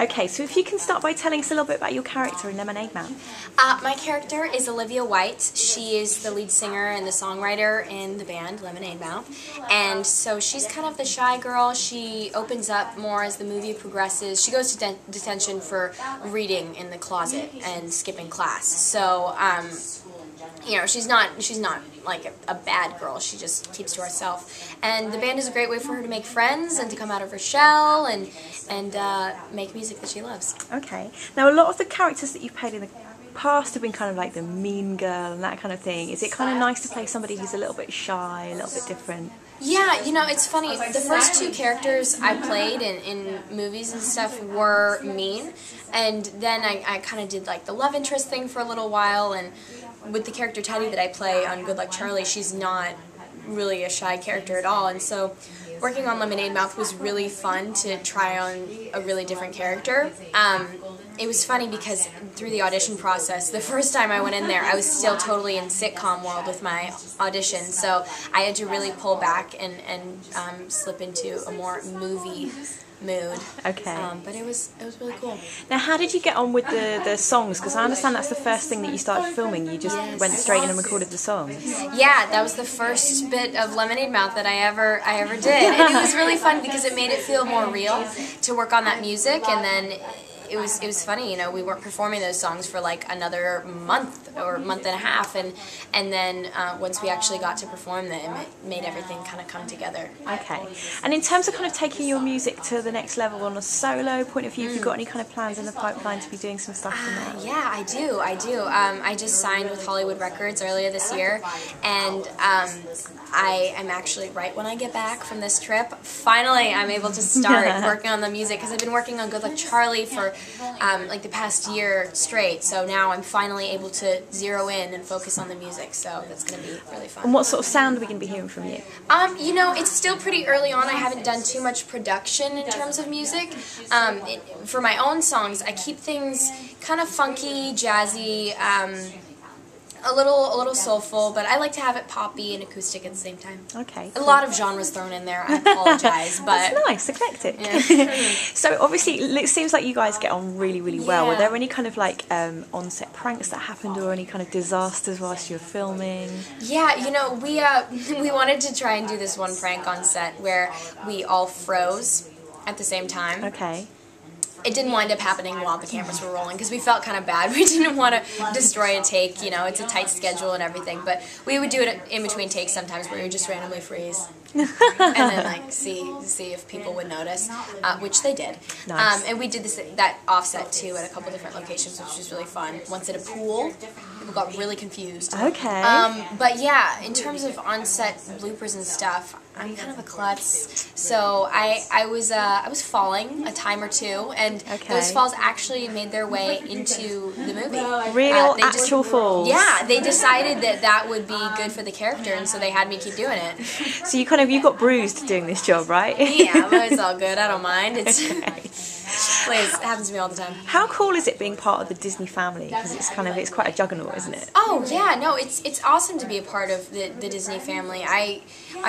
Okay, so if you can start by telling us a little bit about your character in Lemonade Mouth. My character is Olivia White. She is the lead singer and the songwriter in the band Lemonade Mouth. And so she's kind of the shy girl. She opens up more as the movie progresses. She goes to detention for reading in the closet and skipping class. So, you know, she's not like a bad girl. She just keeps to herself. And the band is a great way for her to make friends and to come out of her shell and make music that she loves. Okay. Now, a lot of the characters that you've played in the past have been kind of like the mean girl and that kind of thing. Is it kind of nice to play somebody who's a little bit shy, a little bit different? Yeah, you know, it's funny. The first two characters I played in movies and stuff were mean. And then I kind of did like the love interest thing for a little while. And with the character Teddy that I play on Good Luck Charlie, she's not really a shy character at all. And so working on Lemonade Mouth was really fun to try on a really different character. It was funny because through the audition process, the first time I went in there, I was still totally in sitcom world with my audition, so I had to really pull back and slip into a more movie mood. Okay. But it was really cool. Now, how did you get on with the songs? Because I understand that's the first thing that you started filming. You just went straight in and recorded the songs. Yeah, that was the first bit of Lemonade Mouth that I ever did, and it was really fun because it made it feel more real to work on that music, and then it was funny, you know, we weren't performing those songs for like another month or month and a half, and then once we actually got to perform them, it made everything kind of come together. Okay. And in terms of kind of taking your music to the next level on a solo point of view, have you got any kind of plans in the pipeline to be doing some stuff from that? Yeah, I do. I just signed with Hollywood Records earlier this year, and I am actually, right when I get back from this trip, finally I'm able to start working on the music, because I've been working on Good Luck Charlie for like the past year straight, so now I'm finally able to zero in and focus on the music, so that's going to be really fun. And what sort of sound are we going to be hearing from you? You know, it's still pretty early on. I haven't done too much production in terms of music. For my own songs, I keep things kind of funky, jazzy, a little soulful, but I like to have it poppy and acoustic at the same time. Okay. Cool. A lot of genres thrown in there. I apologize, but that's nice, eclectic. Yeah. So obviously, it seems like you guys get on really, really well. Were there any kind of like on-set pranks that happened, or any kind of disasters whilst you were filming? Yeah, you know, we wanted to try and do this one prank on set where we all froze at the same time. Okay. It didn't wind up happening while the cameras were rolling because we felt kind of bad. We didn't want to destroy a take, you know, it's a tight schedule and everything, but we would do it in between takes sometimes where we would just randomly freeze and then like see if people would notice, which they did. Nice. And we did that offset too at a couple different locations, which was really fun. Once at a pool, people got really confused. Okay. But yeah, in terms of on-set bloopers and stuff, I'm kind of a klutz, so I was falling a time or two, and those falls actually made their way into the movie. Real actual falls. Yeah, they decided that would be good for the character, and so they had me keep doing it. So you got bruised doing this job, right? Yeah, but it's all good. I don't mind. It's please, it happens to me all the time. How cool is it being part of the Disney family? Because it's quite a juggernaut, isn't it? Oh yeah, no, it's awesome to be a part of the Disney family. I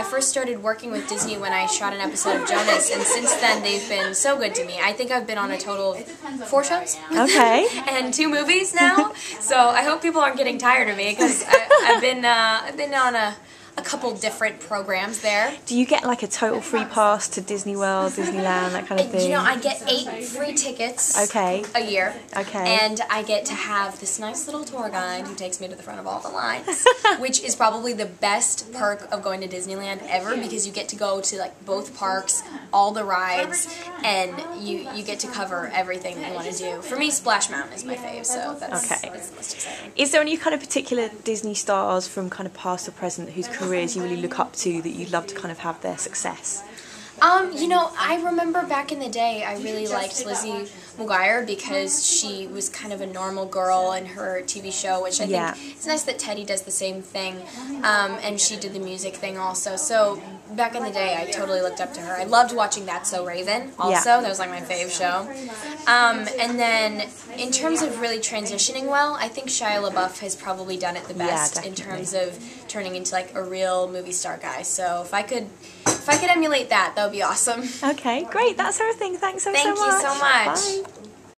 first started working with Disney when I shot an episode of Jonas, and since then they've been so good to me. I think I've been on a total of 4 shows. Okay. And 2 movies now. So I hope people aren't getting tired of me, because I've been on a couple different programs there. Do you get like a total free pass to Disney World, Disneyland, that kind of thing? You know, I get 8 free tickets a year. Okay. And I get to have this nice little tour guide who takes me to the front of all the lines, which is probably the best perk of going to Disneyland ever, because you get to go to like both parks, all the rides, and you get to cover everything that you want to do. For me, Splash Mountain is my fave, so that's the most exciting. Is there any kind of particular Disney stars from kind of past or present whose careers you really look up to that you'd love to kind of have their success? You know, I remember back in the day, I really liked Lizzie McGuire because she was kind of a normal girl in her TV show, which I think it's nice that Teddy does the same thing, and she did the music thing also. So back in the day, I totally looked up to her. I loved watching That's So Raven also. That was like my fave show. And then in terms of really transitioning well, I think Shia LaBeouf has probably done it the best in terms of turning into like a real movie star guy. So if I could emulate that, that would be awesome. Okay, great. That's everything. Thanks so much. Thank you so much. Bye.